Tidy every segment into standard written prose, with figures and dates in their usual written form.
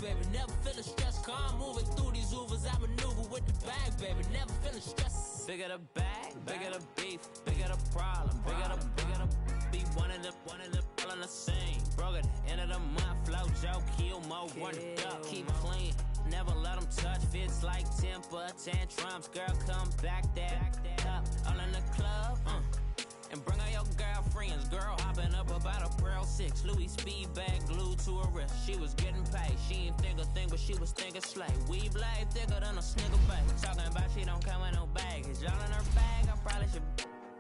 baby. Never feeling stressed. Car moving through these Ubers. I maneuver with the bag, baby. Never feeling stressed. Bigger the bag, bigger the beef, bigger the problem, bigger the be one of the all on the scene. Broke at the end of the month, flow Joe, kill more, run it up, keep clean. Never let them touch, fits like temper tantrums. Girl, come back that up, all in the club, and bring all your girlfriends. Girl hopping up about a Pearl 6, Louis speed bag glued to her wrist. She was getting paid, she ain't think a thing, but she was thinking slay. We blade thicker than a snigger bag. Talking about she don't come with no baggage. Y'all in her bag, I probably should.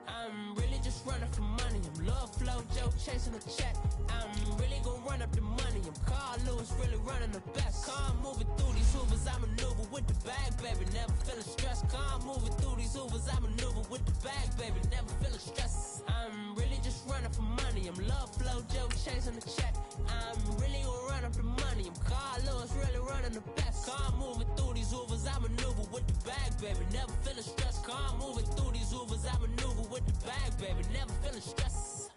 I'm really just running for money. I'm love flow, Joe chasing the check. I'm really gonna run up the money. I'm Carl Lewis, really running the best. Car moving through these Hoovers, I maneuver with the bag, baby. Never feeling stressed. Car moving through these Hoovers, I maneuver with the bag, baby. Never feeling stressed. I'm really just running for money. I'm love flow, Joe chasing the check. I'm really gonna run up the money. I'm Carl Lewis, really running the best. Car moving through these Hoovers, I maneuver with the bag, baby. Never feeling stressed. Car moving through these Hoovers, I maneuver with the bag, baby. Never feeling stressed.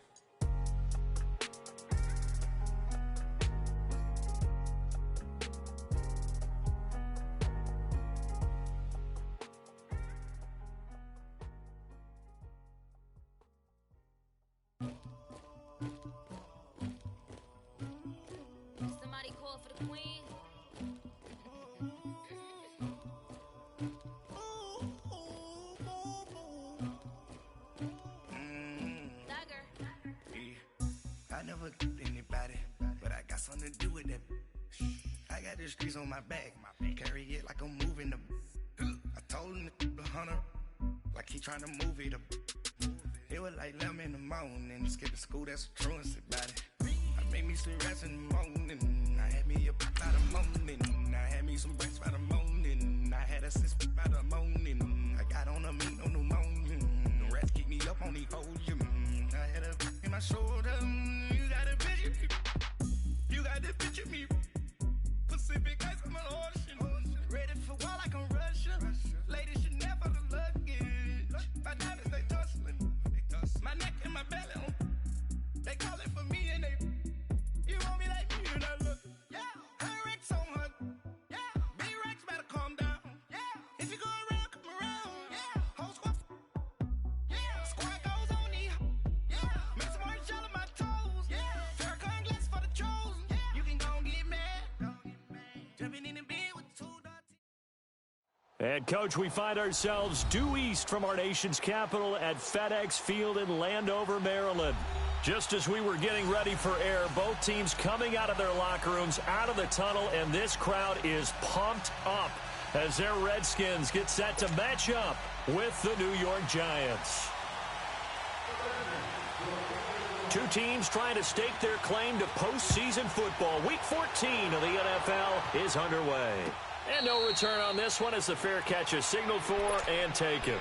Somebody call for the queen. I never anybody, but I got something to do with that. I got the streets on my back, carry it like I'm moving them. I told him to 100, like he trying to move it up. It was like 11 in the morning, skipping school, that's a truancy about it. I made me some rest in the morning, I had me a pop by the morning. I had me some breaks by the morning, I had a six by the morning. I got on a meat on the morning, the rats keep me up on the volume. I had a in my shoulder, you got a picture me, you got to picture me. Pacific ice on my ocean, ready for war like I'm Russia. Ladies should never the luggage, my diamonds they tussling, my neck and my belly, they call it for me and they, you want me like me and I look, yeah, her Rex on her, yeah, big Rex better calm down, yeah, if you go around, come around, yeah, whole squad, yeah, squad goes on the, yeah, make some orange gel on my toes, yeah, Farrakhan glass for the trolls, yeah, you can go and get mad, jumping in the bed with two dots. And, Coach, we find ourselves due east from our nation's capital at FedEx Field in Landover, Maryland. Just as we were getting ready for air, both teams coming out of their locker rooms, out of the tunnel, and this crowd is pumped up as their Redskins get set to match up with the New York Giants. Two teams trying to stake their claim to postseason football. Week 14 of the NFL is underway. And no return on this one as the fair catch is signaled for and taken.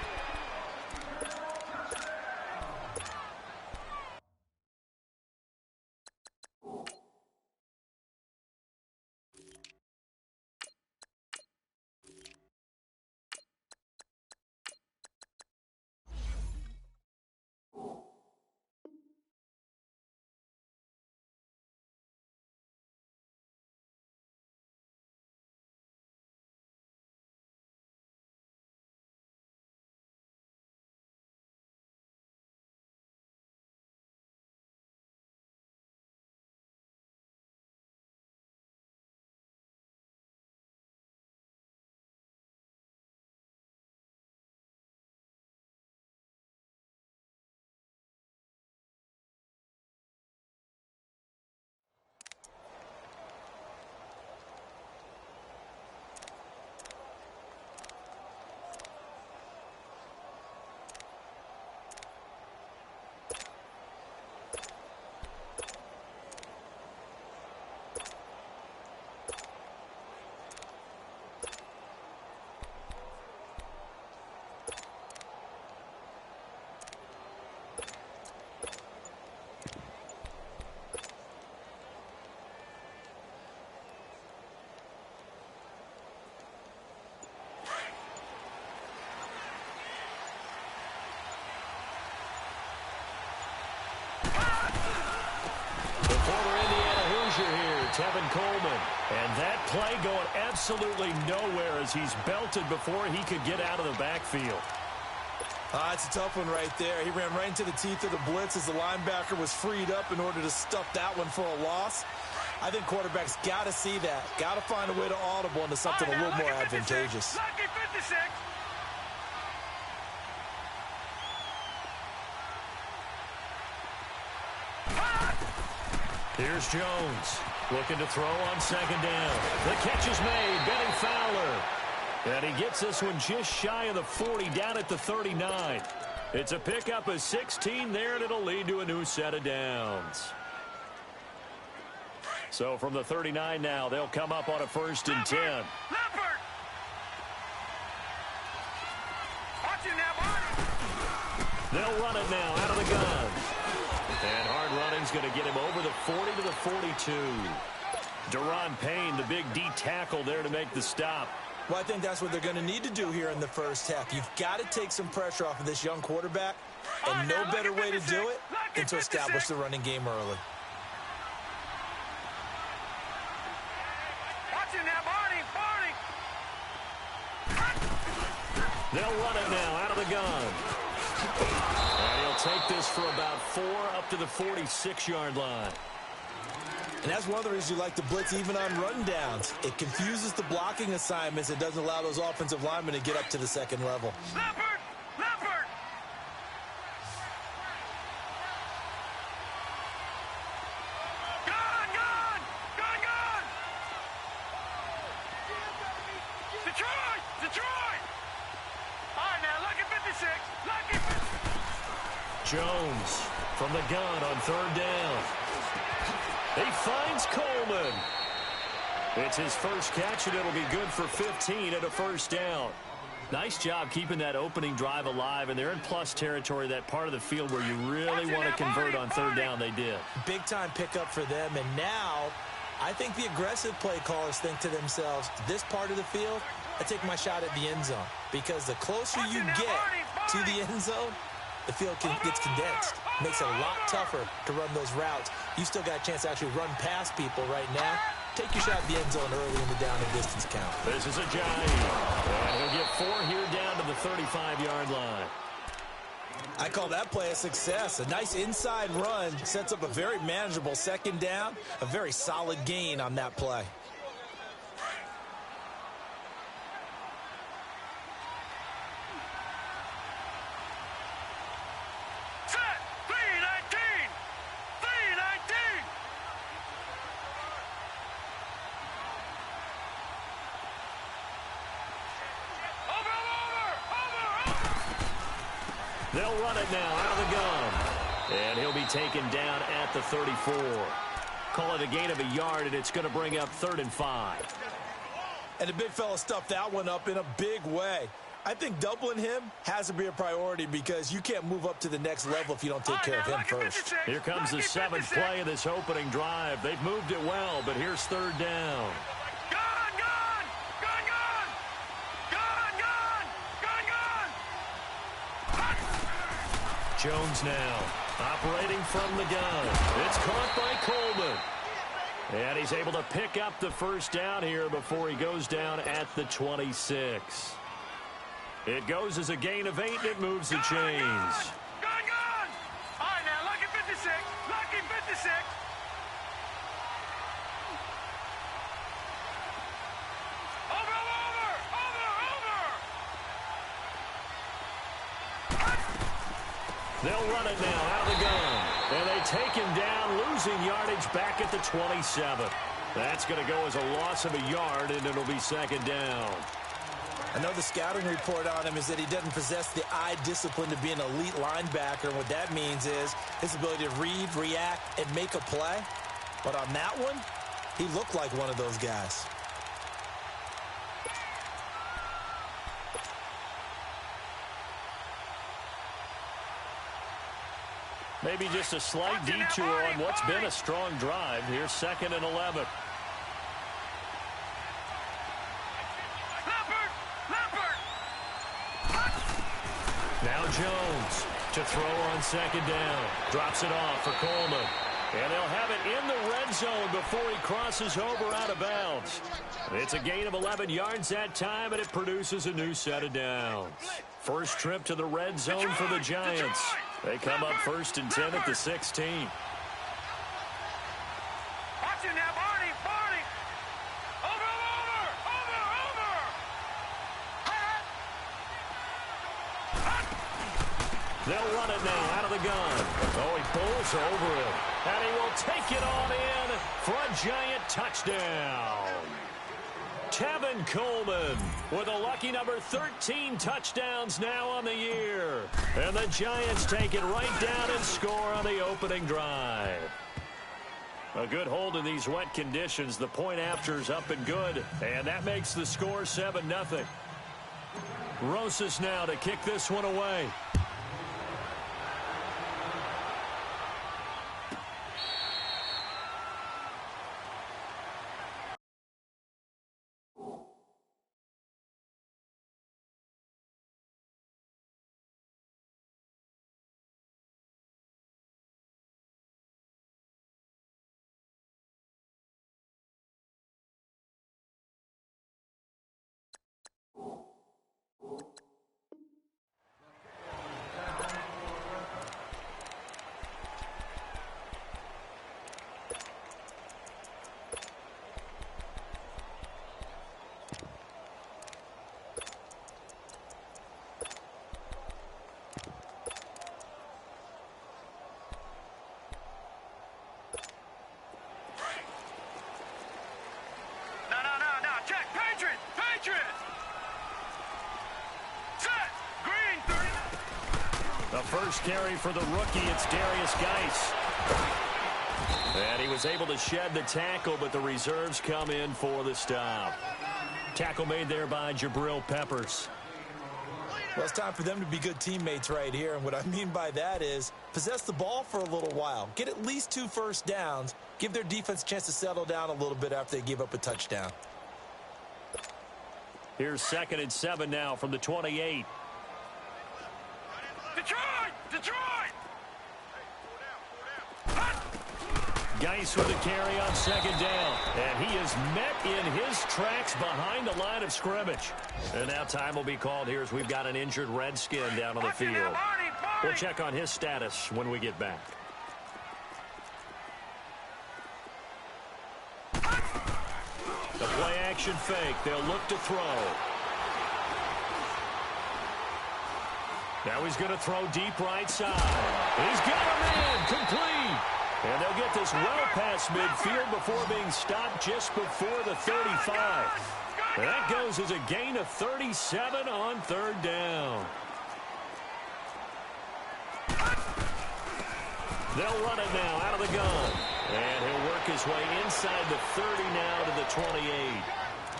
Tevin Coleman. And that play going absolutely nowhere as he's belted before he could get out of the backfield. It's a tough one right there. He ran right into the teeth of the blitz as the linebacker was freed up in order to stuff that one for a loss. I think quarterbacks got to see that. Got to find a way to audible into something a little more advantageous. Lucky 56. Here's Jones looking to throw on second down. The catch is made. Benny Fowler. And he gets this one just shy of the 40, down at the 39. It's a pickup of 16 there, and it'll lead to a new set of downs. So from the 39 now, they'll come up on a 1st and 10. Leopard. Watch it now, Barney. They'll run it now out of the gun. And hard running's going to get him over the 40 to the 42. Deron Payne, the big D tackle there to make the stop. Well, I think that's what they're going to need to do here in the first half. You've got to take some pressure off of this young quarterback, and no better way to do it than to establish the running game early. Watch it now, Barney. They'll run it now out of the gun. And he'll take this for about 4 up to the 46-yard line. And that's one of the reasons you like to blitz even on rundowns. It confuses the blocking assignments. It doesn't allow those offensive linemen to get up to the second level. Leopard. Gone. Detroit. All right, now, lucky 56. Lucky 56. Jones from the gun on 3rd down. He finds Coleman. It's his first catch, and it'll be good for 15 at a 1st down. Nice job keeping that opening drive alive, and they're in plus territory, that part of the field where you really want to convert on 3rd down. They did. Big-time pickup for them, and now I think the aggressive play callers think to themselves, this part of the field, I take my shot at the end zone, because the closer you get to the end zone, the field gets condensed. Makes it a lot tougher to run those routes. You still got a chance to actually run past people right now. Take your shot at the end zone early in the down and distance count. This is a giant. And he'll get 4 here down to the 35-yard line. I call that play a success. A nice inside run sets up a very manageable 2nd down. A very solid gain on that play. They'll run it now out of the gun. And he'll be taken down at the 34. Call it a gain of a yard, and it's going to bring up 3rd and 5. And the big fella stuffed that one up in a big way. I think doubling him has to be a priority because you can't move up to the next level if you don't take care of him first. Here comes the 7th play of this opening drive. They've moved it well, but here's 3rd down. Jones now operating from the gun. It's caught by Coleman. And he's able to pick up the 1st down here before he goes down at the 26. It goes as a gain of 8, and it moves the chains. Gone. All right, now, lucky 56. Lucky 56. They'll run it now out of the gun. And they take him down, losing yardage back at the 27. That's going to go as a loss of a yard, and it'll be 2nd down. I know the scouting report on him is that he doesn't possess the eye discipline to be an elite linebacker. And what that means is his ability to read, react, and make a play. But on that one, he looked like one of those guys. Maybe just a slight detour on what's been a strong drive. Here's 2nd and 11. Now Jones to throw on 2nd down. Drops it off for Coleman. And they'll have it in the red zone before he crosses over out of bounds. It's a gain of 11 yards that time, and it produces a new set of downs. First trip to the red zone for the Giants. They come up 1st and 10 at the 16. Watch it now, Barney. Over. They'll run it now out of the gun. Oh, he pulls over it. And he will take it on in for a Giant touchdown. Tevin Coleman with a lucky number 13 touchdowns now on the year. And the Giants take it right down and score on the opening drive. A good hold in these wet conditions. The point after's up and good. And that makes the score 7-0. Rosas now to kick this one away. The first carry for the rookie, it's Darius Geis. And he was able to shed the tackle, but the reserves come in for the stop. Tackle made there by Jabril Peppers. Well, it's time for them to be good teammates right here. And what I mean by that is possess the ball for a little while. Get at least 2 first downs. Give their defense a chance to settle down a little bit after they give up a touchdown. Here's 2nd and 7 now from the 28. Detroit! Geis with a carry on 2nd down. And he is met in his tracks behind the line of scrimmage. And now time will be called here as we've got an injured Redskin down on the field. We'll check on his status when we get back. The play action fake. They'll look to throw. Now he's going to throw deep right side. He's got a man complete. And they'll get this well past midfield before being stopped just before the 35. And that goes as a gain of 37 on 3rd down. They'll run it now out of the gun. And he'll work his way inside the 30 now to the 28.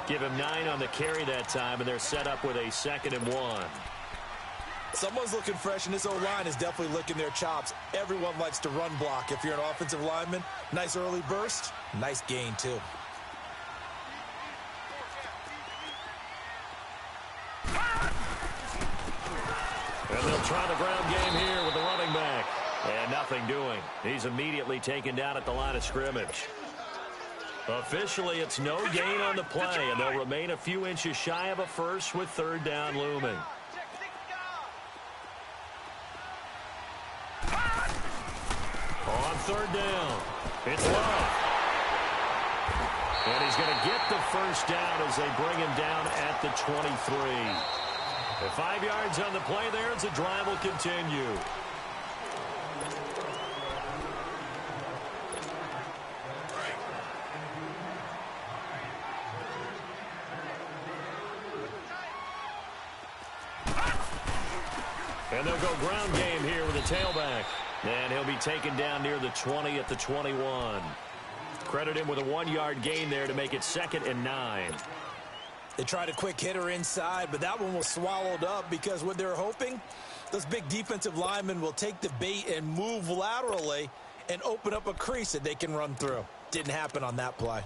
Give him 9 on the carry that time, and they're set up with a 2nd and 1. Someone's looking fresh, and this O-line is definitely licking their chops. Everyone likes to run block. If you're an offensive lineman, nice early burst, nice gain, too. And they'll try the ground game here with the running back. And nothing doing. He's immediately taken down at the line of scrimmage. Officially, it's no gain on the play, and they'll remain a few inches shy of a first with 3rd down looming. On 3rd down, it's Love. And he's going to get the first down as they bring him down at the 23. The 5 yards on the play there as the drive will continue. And they'll go ground game here with a tailback. And he'll be taken down near the 20 at the 21. Credit him with a 1-yard gain there to make it 2nd and 9. They tried a quick hitter inside, but that one was swallowed up because what they're hoping, those big defensive linemen will take the bait and move laterally and open up a crease that they can run through. Didn't happen on that play.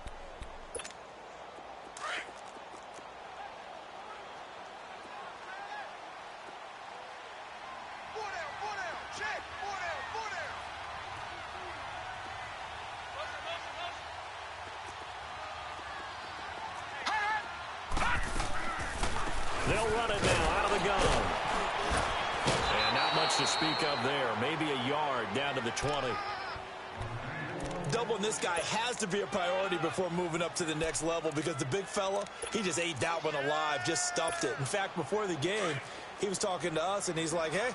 They'll run it now out of the gun. And not much to speak of there. Maybe a yard down to the 20. Doubling this guy has to be a priority before moving up to the next level because the big fella, he just ate that one alive, just stuffed it. In fact, before the game, he was talking to us, and he's like, hey,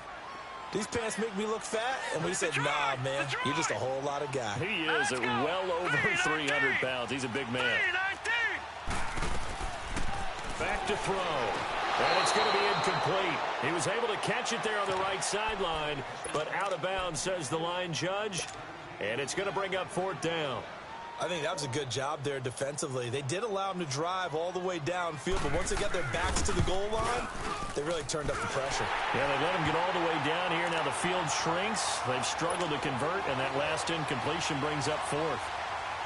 these pants make me look fat? And we said, nah, man, you're just a whole lot of guy. He is at well over 300 pounds. He's a big man. Back to throw. And it's going to be incomplete. He was able to catch it there on the right sideline, but out of bounds, says the line judge. And it's going to bring up 4th down. I think that was a good job there defensively. They did allow him to drive all the way downfield, but once they got their backs to the goal line, they really turned up the pressure. Yeah, they let him get all the way down here. Now the field shrinks. They've struggled to convert, and that last incompletion brings up 4th.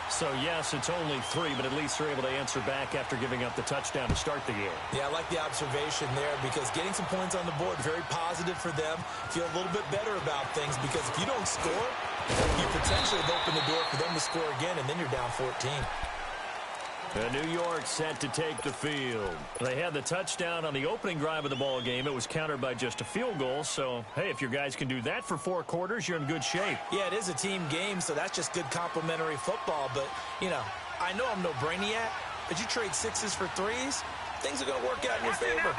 So, yes, it's only 3, but at least they're able to answer back after giving up the touchdown to start the game. Yeah, I like the observation there because getting some points on the board, very positive for them. Feel a little bit better about things because if you don't score, you potentially have opened the door for them to score again, and then you're down 14. New York set to take the field. They had the touchdown on the opening drive of the ball game. It was countered by just a field goal. So, hey, if your guys can do that for 4 quarters, you're in good shape. Yeah, it is a team game, so that's just good complementary football. But, you know, I know I'm no brainiac, but you trade 6s for 3s, things are going to work out in your favor.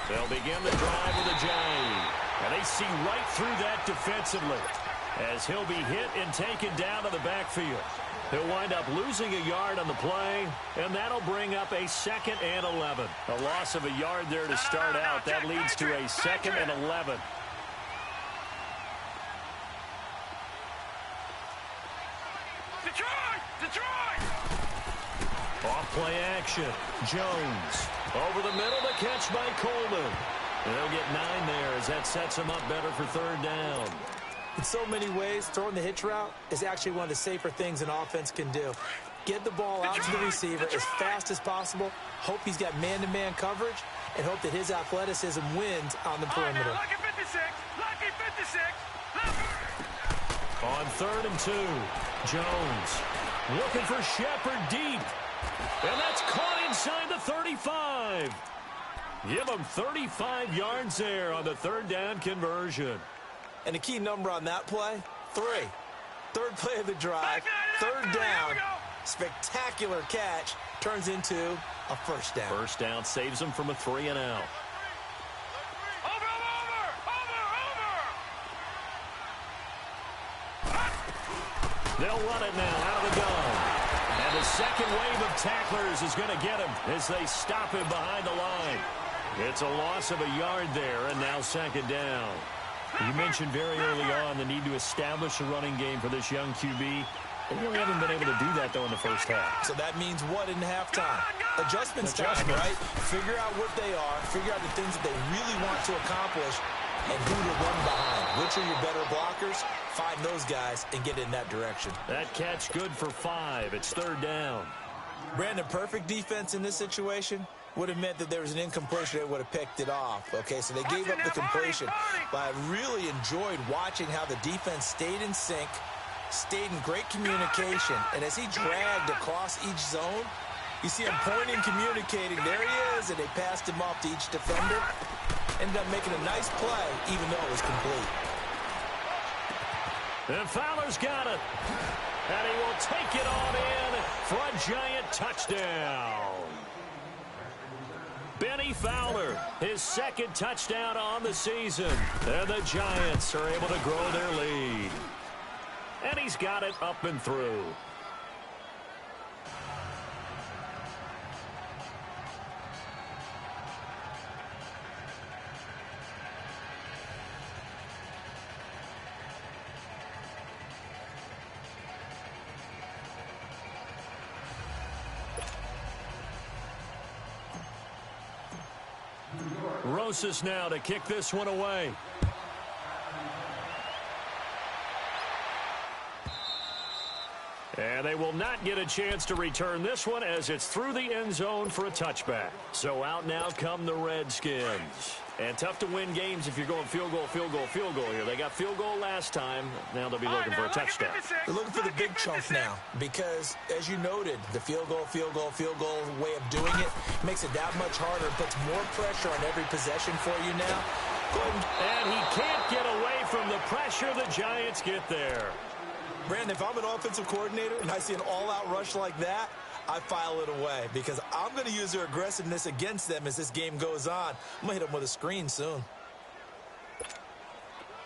They'll begin the drive with a J. And they see right through that defensively as he'll be hit and taken down to the backfield. He'll wind up losing a yard on the play, and that'll bring up a 2nd and 11. A loss of a yard there to start out. That leads to a 2nd and 11. Detroit! Off-play action. Jones. Over the middle, the catch by Coleman. They'll get 9 there as that sets them up better for 3rd down. In so many ways, throwing the hitch route is actually one of the safer things an offense can do. Get the ball out to the receiver as fast as possible, hope he's got man-to-man coverage, and hope that his athleticism wins on the perimeter. Lucky 56! Lucky 56! On 3rd and 2, Jones looking for Shepard deep. And that's caught inside the 35. Give him 35 yards there on the 3rd down conversion. And the key number on that play, 3. 3rd play of the drive, 3rd down, spectacular catch, turns into a 1st down. 1st down saves them from a 3 and out. They'll run it now out of the gun. And the second wave of tacklers is going to get him as they stop him behind the line. It's a loss of a yard there, and now 2nd down. You mentioned very early on the need to establish a running game for this young QB. They really haven't been able to do that, though, in the first half. So that means what in halftime? Adjustments time, right? Figure out what they are, figure out the things that they really want to accomplish, and who to run behind. Which are your better blockers? Find those guys and get in that direction. That catch good for 5. It's 3rd down. Brandon, perfect defense in this situation would have meant that there was an incompletion that would have picked it off. Okay, so they gave up the completion. But I really enjoyed watching how the defense stayed in sync, stayed in great communication, and as he dragged across each zone, you see him pointing, communicating. There he is, and they passed him off to each defender. Ended up making a nice play, even though it was complete. And Fowler's got it. And he will take it on in for a giant touchdown. Benny Fowler, his 2nd touchdown on the season. And the Giants are able to grow their lead. And he's got it up and through. Rosas now to kick this one away. And they will not get a chance to return this one as it's through the end zone for a touchback. So out now come the Redskins. And tough to win games if you're going field goal, field goal, field goal here. They got field goal last time. Now they'll be looking for a touchdown. They're looking for the big chunk now because, as you noted, the field goal way of doing it makes it that much harder. It puts more pressure on every possession for you now. And he can't get away from the pressure. The Giants get there. Brandon, if I'm an offensive coordinator and I see an all-out rush like that, I file it away because I'm going to use their aggressiveness against them as this game goes on. I'm going to hit them with a screen soon.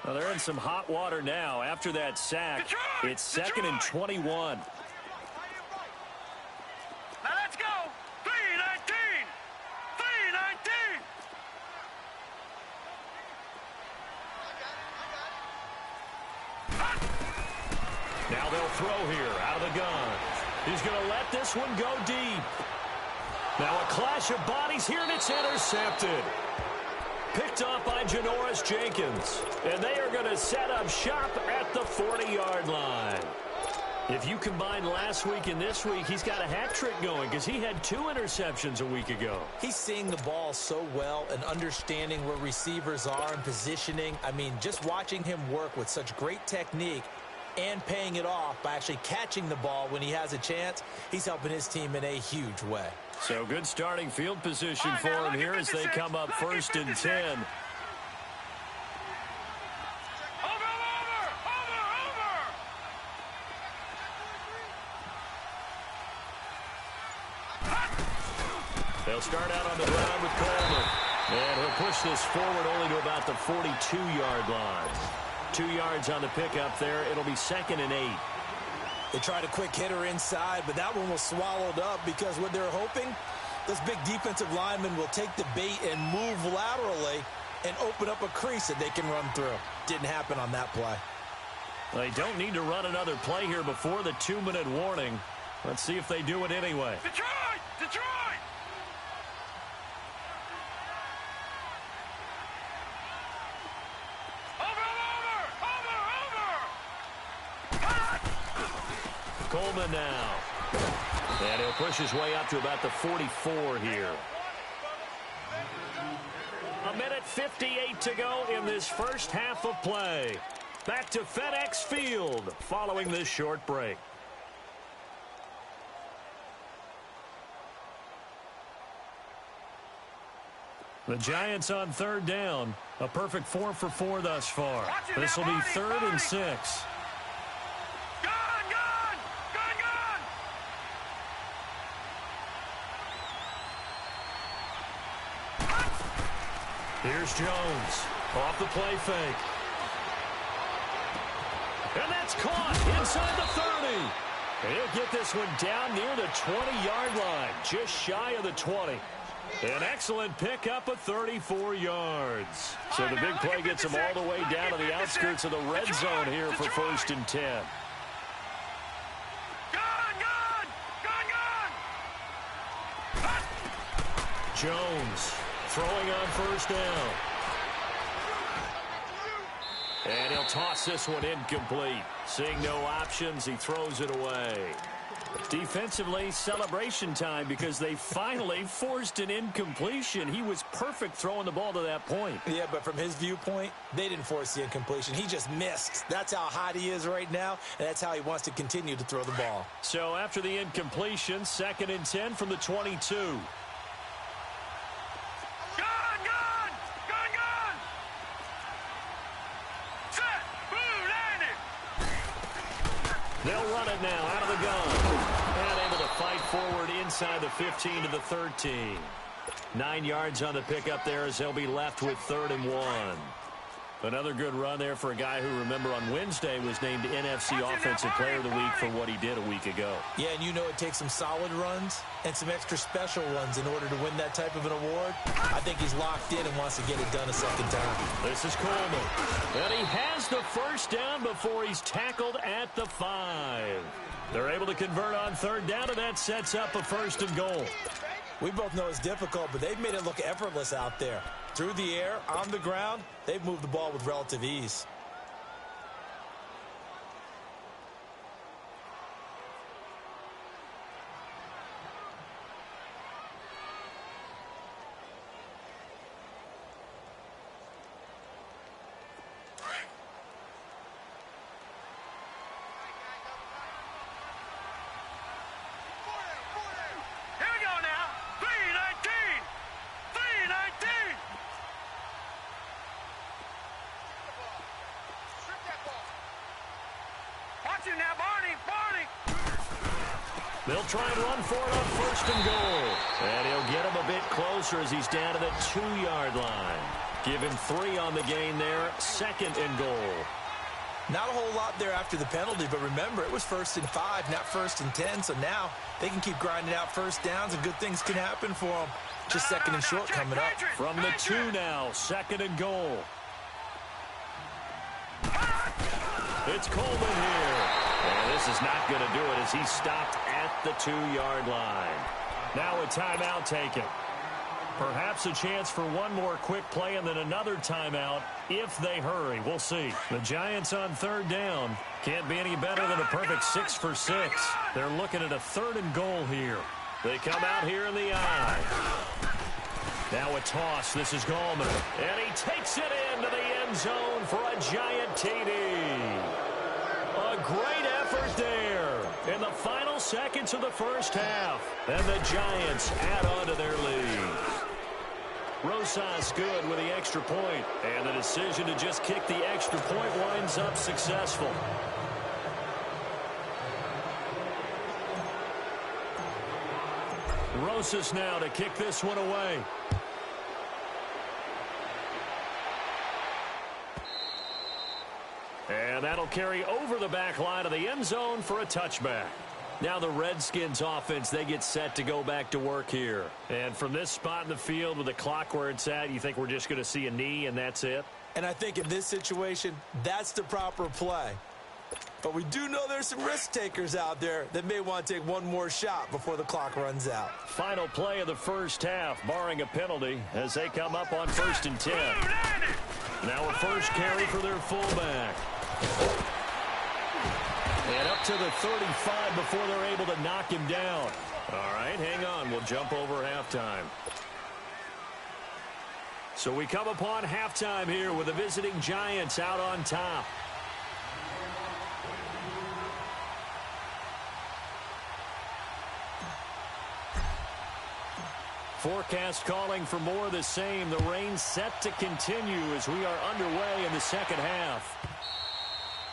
Well, they're in some hot water now. After that sack, it's second and 21. Now let's go. 3-19. 3-19. Now they'll throw here out of the gun. He's going to let this one go deep. Now a clash of bodies here, and it's intercepted. Picked off by Janoris Jenkins. And they are going to set up shop at the 40-yard line. If you combine last week and this week, he's got a hat trick going because he had 2 interceptions a week ago. He's seeing the ball so well and understanding where receivers are and positioning. I mean, just watching him work with such great technique and paying it off by actually catching the ball when he has a chance, he's helping his team in a huge way. So good starting field position for him here as they come up first and 10. They'll start out on the ground with Coleman. And he'll push this forward only to about the 42-yard line. 2 yards on the pickup there. It'll be second and 8. They tried a quick hitter inside, but that one was swallowed up because what they're hoping, this big defensive lineman will take the bait and move laterally and open up a crease that they can run through. Didn't happen on that play. They don't need to run another play here before the 2-minute warning. Let's see if they do it anyway. Detroit! Detroit! Coleman now. And he'll push his way up to about the 44 here. 1:58 to go in this first half of play. Back to FedEx Field following this short break. The Giants on third down. A perfect 4 for 4 thus far. This will be third and 6. Here's Jones off the play fake. And that's caught inside the 30. And he'll get this one down near the 20-yard line, just shy of the 20. An excellent pickup of 34 yards. So the big play gets him all the way down to the outskirts of the red zone here for first and 10. Jones throwing on first down. And he'll toss this one incomplete. Seeing no options, he throws it away. Defensively, celebration time because they finally forced an incompletion. He was perfect throwing the ball to that point. Yeah, but from his viewpoint, they didn't force the incompletion. He just missed. That's how hot he is right now, and that's how he wants to continue to throw the ball. So after the incompletion, second and 10 from the 22. They'll run it now out of the gun. And able to fight forward inside the 15 to the 13. 9 yards on the pickup there as they'll be left with third and 1. Another good run there for a guy who, remember, on Wednesday was named NFC Offensive Player of the Week for what he did a week ago. Yeah, and you know it takes some solid runs and some extra special ones in order to win that type of an award. I think he's locked in and wants to get it done a second time. This is Coleman. And he has the first down before he's tackled at the 5. They're able to convert on third down, and that sets up a first and goal. We both know it's difficult, but they've made it look effortless out there. Through the air, on the ground, they've moved the ball with relative ease. They'll try and run for it on first and goal. And he'll get him a bit closer as he's down to the 2-yard line. Give him 3 on the gain there. 2nd and goal. Not a whole lot there after the penalty, but remember, it was 1st and 5, not 1st and 10. So now they can keep grinding out first downs, and good things can happen for them. Just 2nd and short coming up. From the 2 now, 2nd and goal. It's Coleman here. And this is not going to do it as he's stopped at the 2-yard line. Now a timeout taken. Perhaps a chance for one more quick play and then another timeout if they hurry. We'll see. The Giants on 3rd down. Can't be any better than a perfect 6 for 6. They're looking at a 3rd and goal here. They come out here in the eye. Now a toss. This is Gallman. And he takes it into the end zone for a Giant TD. A great effort there in the final seconds of the first half. And the Giants add on to their lead. Rosas good with the extra point. And the decision to just kick the extra point winds up successful. Rosas now to kick this one away. And that'll carry over the back line of the end zone for a touchback. Now the Redskins offense, they get set to go back to work here. And from this spot in the field with the clock where it's at, you think we're just going to see a knee and that's it? And I think in this situation, that's the proper play. But we do know there's some risk takers out there that may want to take one more shot before the clock runs out. Final play of the first half, barring a penalty, as they come up on 1st and 10. Now a first carry for their fullback. And up to the 35 before they're able to knock him down. All right, hang on. We'll jump over halftime. So we come upon halftime here with the visiting Giants out on top. Forecast calling for more of the same. The rain set to continue as we are underway in the second half.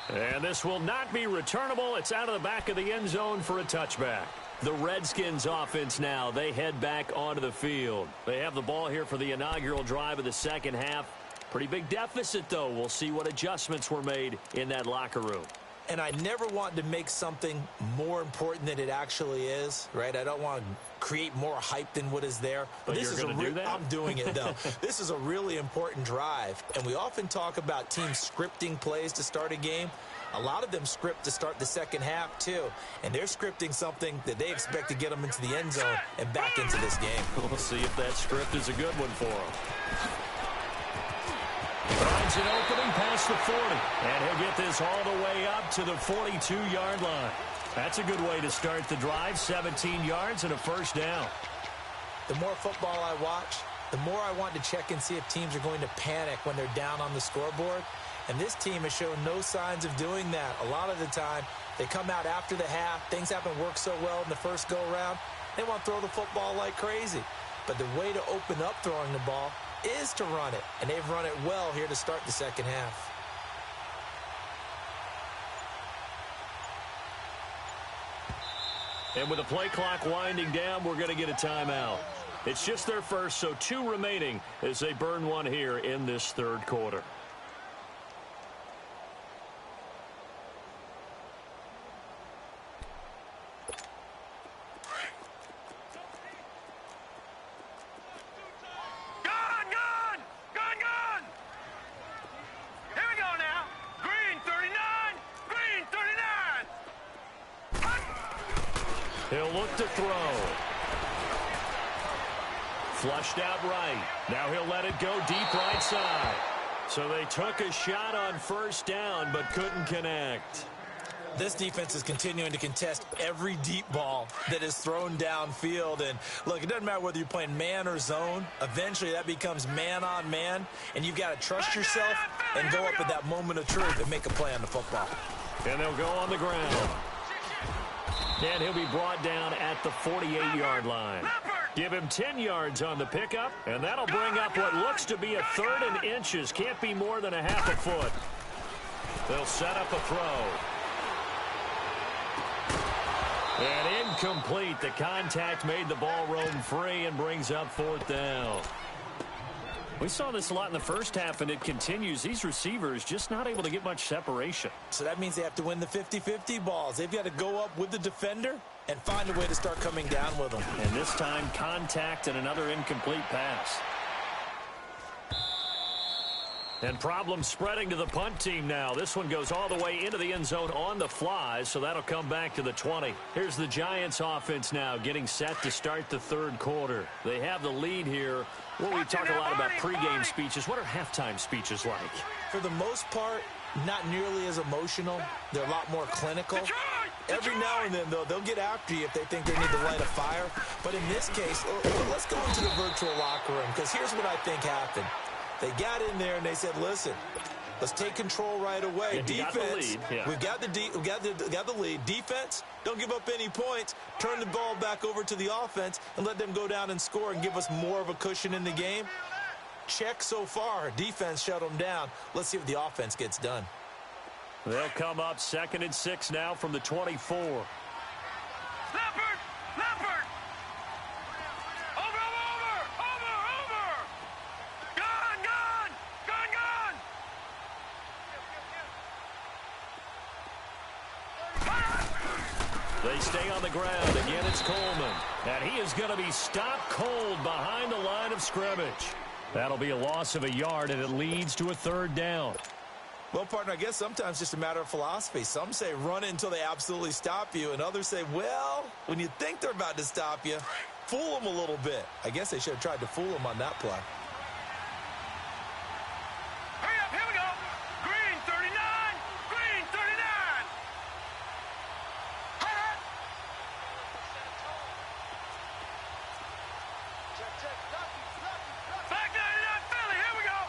And this will not be returnable. It's out of the back of the end zone for a touchback. The Redskins offense now, they head back onto the field. They have the ball here for the inaugural drive of the second half. Pretty big deficit, though. We'll see what adjustments were made in that locker room. And I never want to make something more important than it actually is, right? I don't want to create more hype than what is there. But this you're going to do that? I'm doing it, though. This is a really important drive. And we often talk about teams scripting plays to start a game. A lot of them script to start the second half, too. And they're scripting something that they expect to get them into the end zone and back into this game. We'll see if that script is a good one for them. Finds an opening past the 40. And he'll get this all the way up to the 42-yard line. That's a good way to start the drive. 17 yards and a first down. The more football I watch, the more I want to check and see if teams are going to panic when they're down on the scoreboard. And this team has shown no signs of doing that. A lot of the time, they come out after the half. Things haven't worked so well in the first go-around. They want to throw the football like crazy. But the way to open up throwing the ball is to run it. And they've run it well here to start the second half. And with the play clock winding down, we're going to get a timeout. It's just their first, so 2 remaining as they burn one here in this third quarter. He'll look to throw. Flushed out right. Now he'll let it go deep right side. So they took a shot on first down but couldn't connect. This defense is continuing to contest every deep ball that is thrown downfield. And, look, it doesn't matter whether you're playing man or zone. Eventually that becomes man on man. And you've got to trust yourself and go up at that moment of truth and make a play on the football. And they'll go on the ground. And he'll be brought down at the 48-yard line. Give him 10 yards on the pickup, and that'll bring up what looks to be a 3rd and inches. Can't be more than a half a foot. They'll set up a throw. And incomplete. The contact made the ball roam free and brings up 4th down. We saw this a lot in the first half, and it continues. These receivers just not able to get much separation. So that means they have to win the 50-50 balls. They've got to go up with the defender and find a way to start coming down with them. And this time, contact and another incomplete pass. And problems spreading to the punt team now. This one goes all the way into the end zone on the fly, so that'll come back to the 20. Here's the Giants offense now getting set to start the 3rd quarter. They have the lead here. Well, we talk a lot about pregame speeches. What are halftime speeches like? For the most part, not nearly as emotional. They're a lot more clinical. Every now and then, though, they'll get after you if they think they need to light a fire. But in this case, let's go into the virtual locker room, because here's what I think happened. They got in there and they said, listen, let's take control right away. Defense, we've got the lead. Defense, don't give up any points. Turn the ball back over to the offense and let them go down and score and give us more of a cushion in the game. Check so far. Defense shut them down. Let's see if the offense gets done. They'll come up 2nd and 6 now from the 24. Leopard! Leopard! Over! Gun! They stay on the ground. Again, it's Coleman. And he is going to be stopped cold behind the line of scrimmage. That'll be a loss of a yard, and it leads to a 3rd down. Well, partner, I guess sometimes just a matter of philosophy. Some say run it until they absolutely stop you, and others say, well, when you think they're about to stop you, fool them a little bit. I guess they should have tried to fool them on that play. Hurry up, here we go. Green 39. Green 39. Back 99 Philly, here we go.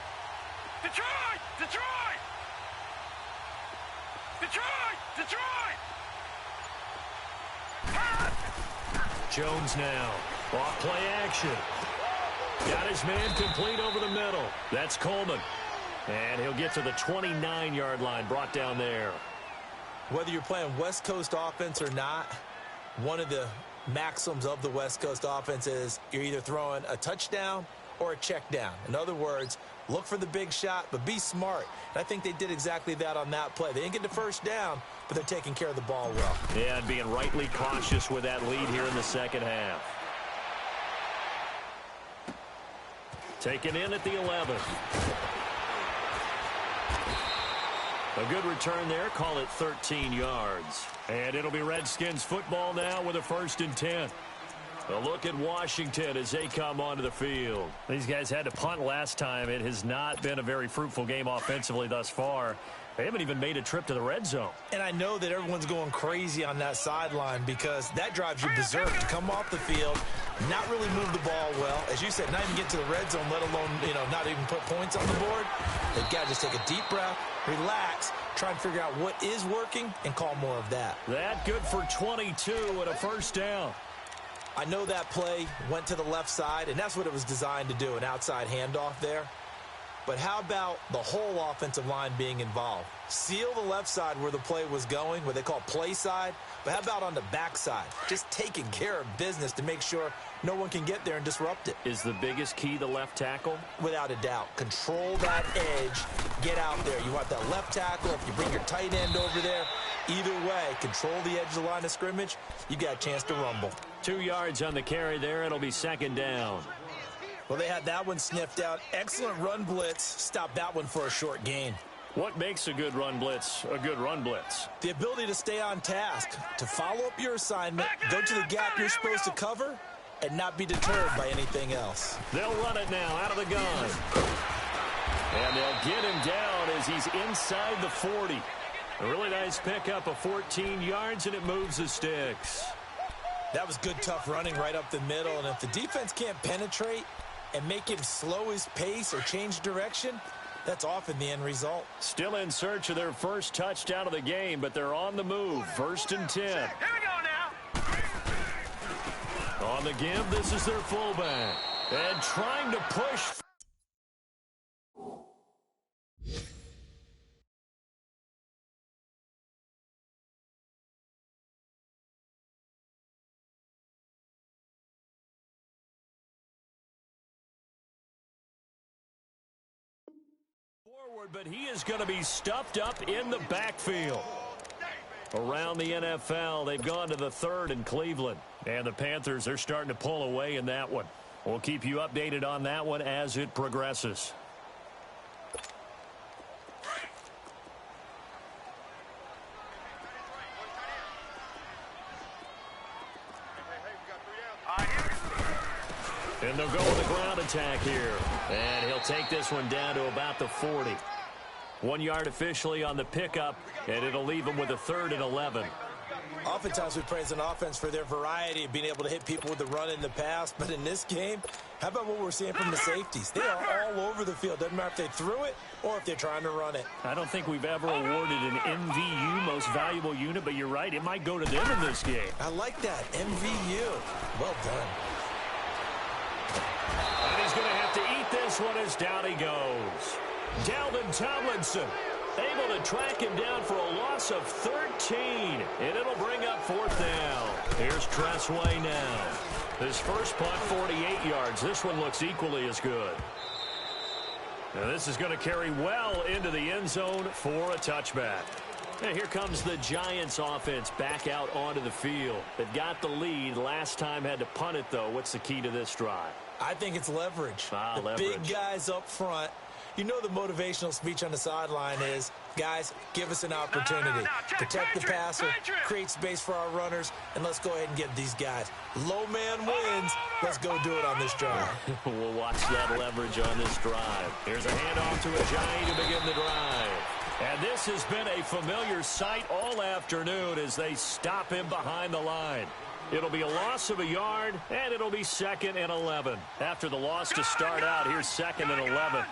Detroit. Jones now. Off play action. Got his man complete over the middle. That's Coleman. And he'll get to the 29-yard line, brought down there. Whether you're playing West Coast offense or not, one of the maxims of the West Coast offense is you're either throwing a touchdown or a check down. In other words, look for the big shot, but be smart. And I think they did exactly that on that play. They didn't get the first down, but they're taking care of the ball well. Yeah, and being rightly cautious with that lead here in the second half. Taken in at the 11. A good return there. Call it 13 yards. And it'll be Redskins football now with a 1st and 10. A look at Washington as they come onto the field. These guys had to punt last time. It has not been a very fruitful game offensively thus far. They haven't even made a trip to the red zone. And I know that everyone's going crazy on that sideline because that drives you berserk to come off the field, not really move the ball well. As you said, not even get to the red zone, let alone, not even put points on the board. They've got to just take a deep breath, relax, try and figure out what is working, and call more of that. That good for 22 and a 1st down. I know that play went to the left side, and that's what it was designed to do, an outside handoff there. But how about the whole offensive line being involved? Seal the left side where the play was going, what they call play side. But how about on the back side? Just taking care of business to make sure no one can get there and disrupt it. Is the biggest key the left tackle? Without a doubt. Control that edge. Get out there. You want that left tackle. If you bring your tight end over there, either way, control the edge of the line of scrimmage. You got a chance to rumble. 2 yards on the carry there. It'll be 2nd down. Well, they had that one sniffed out. Excellent run blitz. Stop that one for a short gain. What makes a good run blitz a good run blitz? The ability to stay on task, to follow up your assignment, go to the gap you're supposed to cover, and not be deterred by anything else. They'll run it now out of the gun. And they'll get him down as he's inside the 40. A really nice pickup of 14 yards, and it moves the sticks. That was good, tough running right up the middle. And if the defense can't penetrate and make him slow his pace or change direction, that's often the end result. Still in search of their first touchdown of the game, but they're on the move. 1st and 10. Here we go now. On the give, this is their fullback. And trying to push forward, but he is going to be stuffed up in the backfield. Around the NFL, they've gone to the third in Cleveland. And the Panthers are starting to pull away in that one. We'll keep you updated on that one as it progresses. And they'll go with a ground attack here. And he'll take this one down to about the 40. 1 yard officially on the pickup, and it'll leave him with a 3rd and 11. Oftentimes we praise an offense for their variety of being able to hit people with the run in the pass. But in this game, how about what we're seeing from the safeties? They are all over the field. Doesn't matter if they threw it or if they're trying to run it. I don't think we've ever awarded an MVU, most valuable unit, but you're right. It might go to them in this game. I like that. MVU. Well done. And he's going to have to eat this one as down he goes. Dalvin Tomlinson able to track him down for a loss of 13, and it'll bring up 4th down. Here's Tressway now. His first punt, 48 yards. This one looks equally as good. Now this is going to carry well into the end zone for a touchback. And here comes the Giants offense back out onto the field. They've got the lead. Last time had to punt it, though. What's the key to this drive? I think it's leverage. Leverage. Big guys up front. You know the motivational speech on the sideline is, guys, give us an opportunity. Protect the passer, create space for our runners, and let's go ahead and get these guys. Low man wins. Let's go do it on this drive. We'll watch that leverage on this drive. Here's a handoff to Ajayi to begin the drive. And this has been a familiar sight all afternoon as they stop him behind the line. It'll be a loss of a yard, and it'll be 2nd and 11. After the loss to start out, here's 2nd and 11.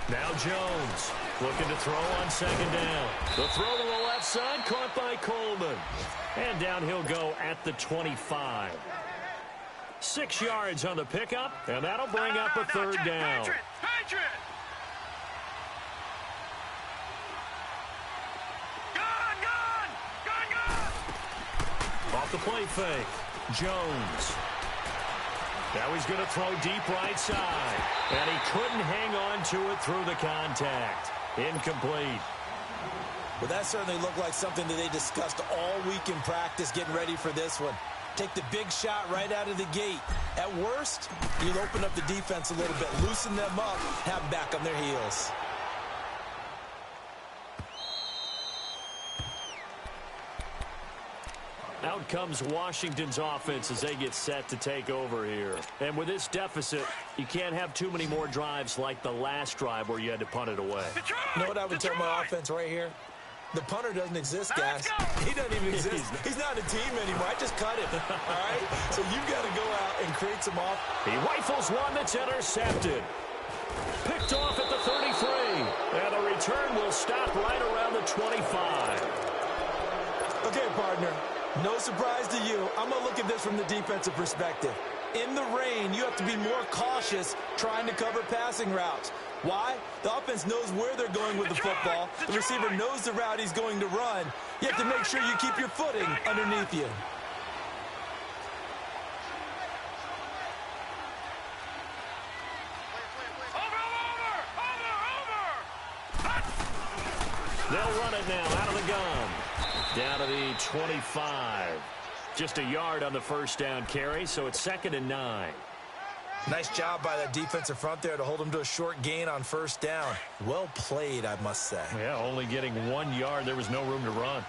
Now Jones looking to throw on 2nd down. The throw to the left side, caught by Coleman. And down he'll go at the 25. 6 yards on the pickup, and that'll bring up a 3rd down. Off the play fake, Jones. Now he's going to throw deep right side. And he couldn't hang on to it through the contact. Incomplete. Well, that certainly looked like something that they discussed all week in practice getting ready for this one. Take the big shot right out of the gate. At worst, you'll open up the defense a little bit, loosen them up, have them back on their heels. Out comes Washington's offense as they get set to take over here. And with this deficit, you can't have too many more drives like the last drive where you had to punt it away. You know what I would tell my offense right here? The punter doesn't exist, guys. He doesn't even exist. He's not a team anymore. I just cut him, all right? So you've got to go out and create some off. He rifles one that's intercepted. Picked off at the 33. And the return will stop right around the 25. Okay, partner. No surprise to you. I'm going to look at this from the defensive perspective. In the rain, you have to be more cautious trying to cover passing routes. Why? The offense knows where they're going with the football. The receiver knows the route he's going to run. You have to make sure you keep your footing underneath you. They'll run it now out of the gun. Down to the 25. Just a yard on the first down carry, so it's 2nd and 9. Nice job by that defensive front there to hold them to a short gain on first down. Well played, I must say. Yeah, only getting 1 yard. There was no room to run.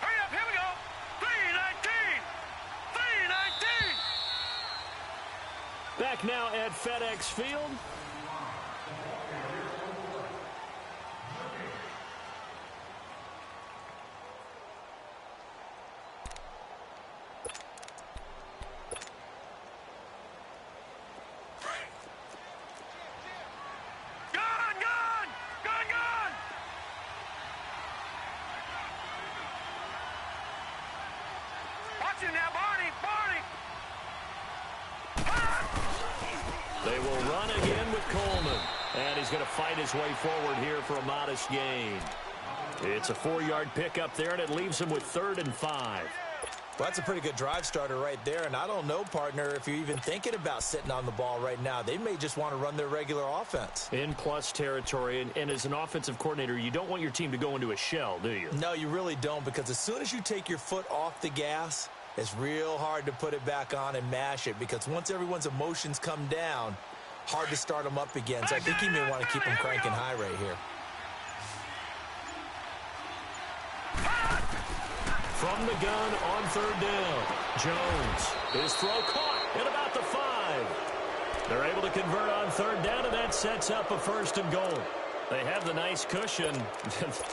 Hurry up, here we go. 3:19. 3:19. Back now at FedEx Field. Now, Barney. They will run again with and he's going to fight his way forward here for a modest gain. It's a 4-yard pickup there, and it leaves him with 3rd and 5. Well, that's a pretty good drive starter right there, and I don't know, partner, if you're even thinking about sitting on the ball right now. They may just want to run their regular offense. In plus territory, and as an offensive coordinator, you don't want your team to go into a shell, do you? No, you really don't, because as soon as you take your foot off the gas, it's real hard to put it back on and mash it, because once everyone's emotions come down, hard to start them up again. So I think he may want to keep them cranking high right here. From the gun on 3rd down, Jones. His throw caught at about the 5. They're able to convert on 3rd down, and that sets up a 1st and goal. They have the nice cushion.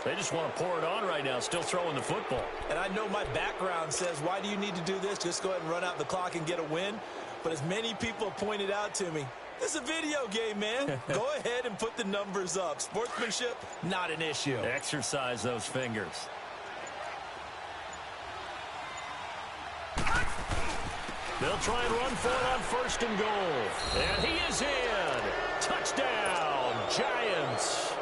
They just want to pour it on right now, still throwing the football. And I know my background says, why do you need to do this? Just go ahead and run out the clock and get a win. But as many people have pointed out to me, this is a video game, man. Go ahead and put the numbers up. Sportsmanship, not an issue. Exercise those fingers. They'll try and run for it on 1st and goal. And he is in. Touchdown, Giants.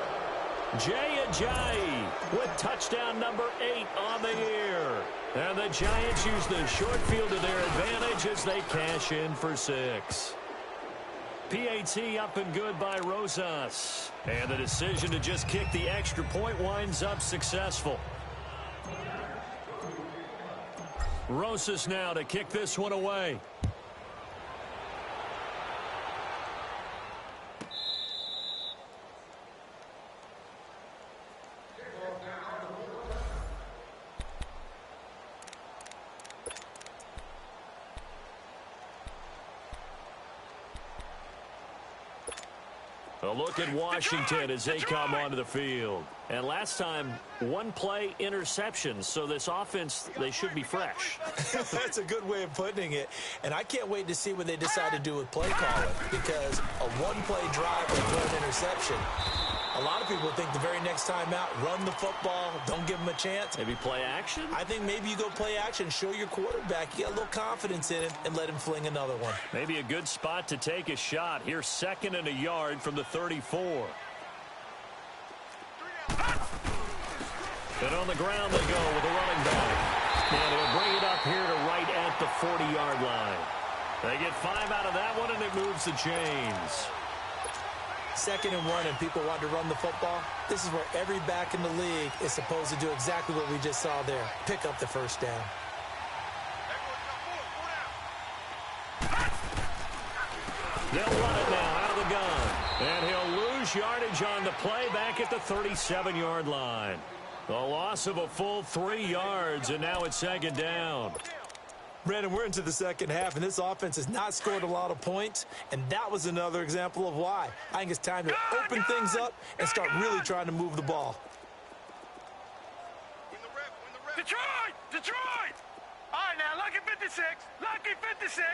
Jay Ajayi with touchdown number 8 on the year. And the Giants use the short field to their advantage as they cash in for 6. PAT up and good by Rosas. And the decision to just kick the extra point winds up successful. Rosas now to kick this one away. A look at Washington as they come onto the field. And last time, 1 play interception. So this offense, they should be fresh. That's a good way of putting it. And I can't wait to see what they decide to do with play calling. Because a 1-play drive will throw an interception. A lot of people think the very next time out, run the football, don't give them a chance. Maybe play action? I think maybe you go play action, show your quarterback, you get a little confidence in him, and let him fling another one. Maybe a good spot to take a shot. Here's 2nd and a yard from the 34. And on the ground they go with a running back. And he'll bring it up here to right at the 40-yard line. They get 5 out of that one, and it moves the chains. 2nd and 1, and people want to run the football. This is where every back in the league is supposed to do exactly what we just saw there. Pick up the 1st down. They'll run it now out of the gun. And he'll lose yardage on the play back at the 37-yard line. The loss of a full 3 yards, and now it's 2nd down. Brandon, we're into the second half, and this offense has not scored a lot of points, and that was another example of why. I think it's time to open things up and start really trying to move the ball. Detroit! Detroit! All right, now, lucky 56. Lucky 56.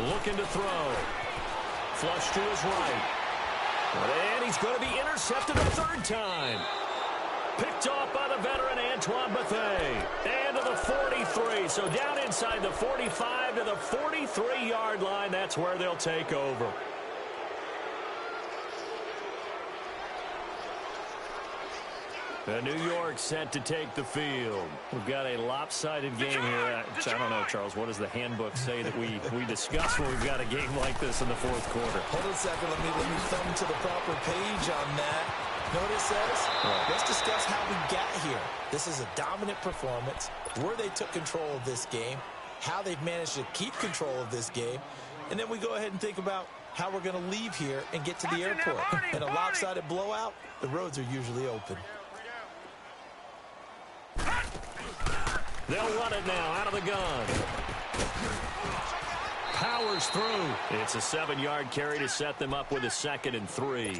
Looking to throw. Flush to his right. And he's going to be intercepted a 3rd time. Picked off by the veteran Antoine Bethea. And to the 43. So down inside the 45 to the 43-yard line. That's where they'll take over. And New York set to take the field. We've got a lopsided game here. I don't know, Charles, what does the handbook say that we discuss when we've got a game like this in the 4th quarter? Hold on a second. Let me thumb to the proper page on that. Know what it says? Right. Let's discuss how we got here. This is a dominant performance, where they took control of this game, how they've managed to keep control of this game, and then we go ahead and think about how we're going to leave here and get to the airport. In a lopsided blowout, the roads are usually open. They'll run it now out of the gun. Powers through. It's a 7-yard carry to set them up with a 2nd and 3.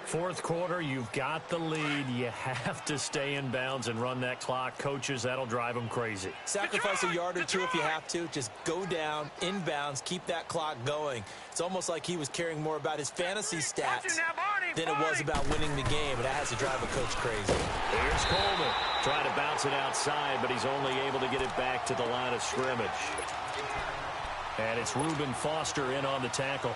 4th quarter, you've got the lead. You have to stay in bounds and run that clock. Coaches, that'll drive them crazy. Sacrifice a yard or two if you have to. Just go down, in bounds, keep that clock going. It's almost like he was caring more about his fantasy stats than it was about winning the game, and that has to drive a coach crazy. Here's Coleman trying to bounce it outside, but he's only able to get it back to the line of scrimmage. And it's Reuben Foster in on the tackle.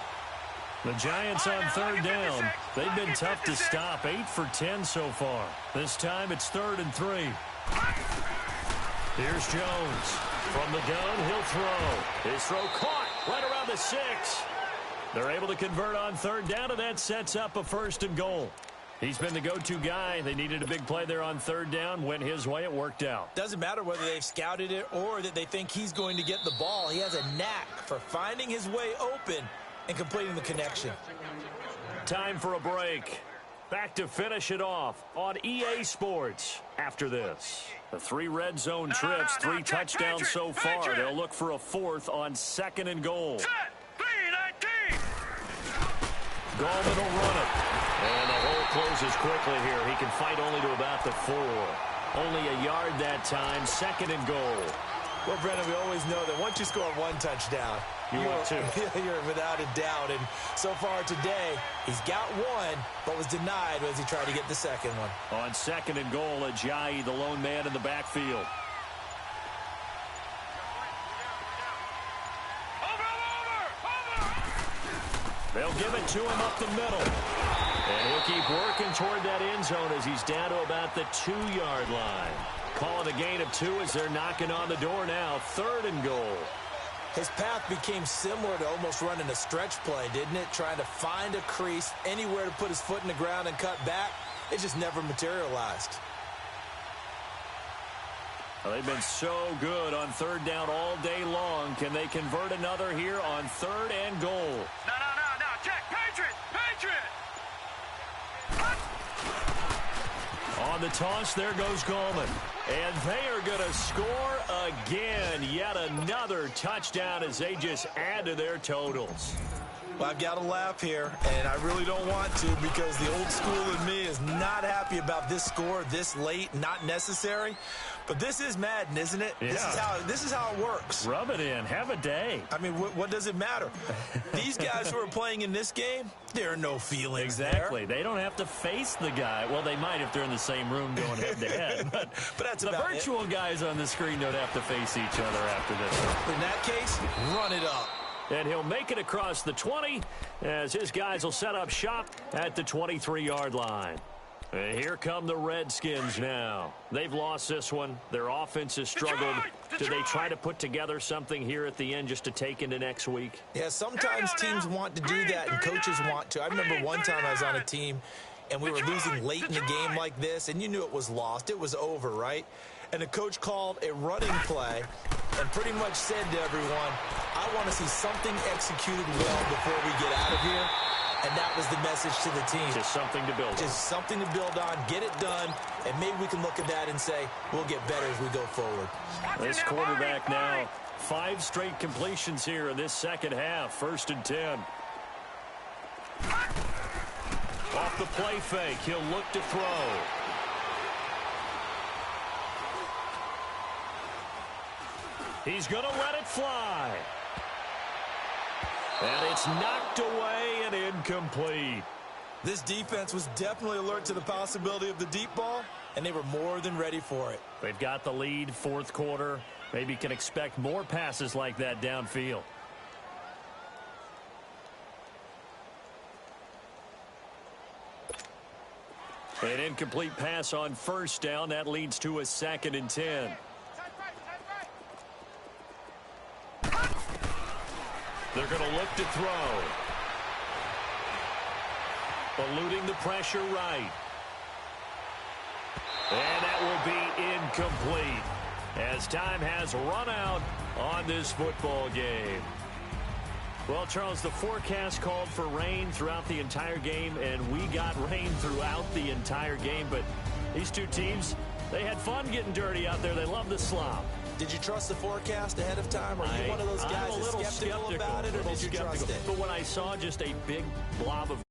The Giants on third down. They've been tough to stop. 8 for 10 so far. This time it's 3rd and 3. Here's Jones. From the gun, he'll throw. His throw caught right around the 6. They're able to convert on third down, and that sets up a 1st and goal. He's been the go-to guy. They needed a big play there on third down. Went his way. It worked out. Doesn't matter whether they've scouted it or that they think he's going to get the ball. He has a knack for finding his way open and completing the connection. Time for a break. Back to finish it off on EA Sports after this. The 3 red zone trips, 3 touchdowns so far. They'll look for a 4th on 2nd and goal. Gallman will run it. And the hole closes quickly here. He can fight only to about the 4. Only a yard that time. 2nd and goal. Well, Brennan, we always know that once you score 1 touchdown, you're without a doubt. And so far today, he's got 1, but was denied as he tried to get the 2nd one. On 2nd and goal, Ajayi, the lone man in the backfield. They'll give it to him up the middle. And he'll keep working toward that end zone as he's down to about the 2-yard line. Calling a gain of 2 as they're knocking on the door now. 3rd and goal. His path became similar to almost running a stretch play, didn't it? Trying to find a crease, anywhere to put his foot in the ground and cut back. It just never materialized. Well, they've been so good on third down all day long. Can they convert another here on 3rd and goal? No. Check. Patriot. On the toss, there goes Gallman. And they are going to score again. Yet another touchdown as they just add to their totals. Well, I've got to laugh here, and I really don't want to because the old school in me is not happy about this score this late, not necessary. But this is Madden, isn't it? Yeah. This is how it works. Rub it in. Have a day. I mean, what does it matter? These guys who are playing in this game, there are no feelings Exactly. there. They don't have to face the guy. Well, they might if they're in the same room going head-to-head. But that's the about virtual guys on the screen don't have to face each other after this. In that case, run it up. And he'll make it across the 20 as his guys will set up shop at the 23-yard line. And here come the Redskins now. They've lost this one. Their offense has struggled. Do they try to put together something here at the end just to take into next week? Yeah, sometimes teams want to do that and coaches want to. I remember one time I was on a team and we were losing late in the game like this, and you knew it was lost. It was over, right? And the coach called a running play and pretty much said to everyone, I want to see something executed well before we get out of here. And that was the message to the team. Just something to build on. Just something to build on, get it done, and maybe we can look at that and say, we'll get better as we go forward. This quarterback now, 5 straight completions here in this second half. 1st and 10. Off the play fake, he'll look to throw. He's going to let it fly. And it's knocked away and incomplete. This defense was definitely alert to the possibility of the deep ball, and they were more than ready for it. They've got the lead, 4th quarter. Maybe can expect more passes like that downfield. An incomplete pass on 1st down. That leads to a 2nd and 10. They're going to look to throw. Eluding the pressure right. And that will be incomplete as time has run out on this football game. Well, Charles, the forecast called for rain throughout the entire game, and we got rain throughout the entire game. But these two teams, they had fun getting dirty out there. They love the slop. Did you trust the forecast ahead of time? Or are you one of those guys that's skeptical about it, or did you trust it? But when I saw just a big blob of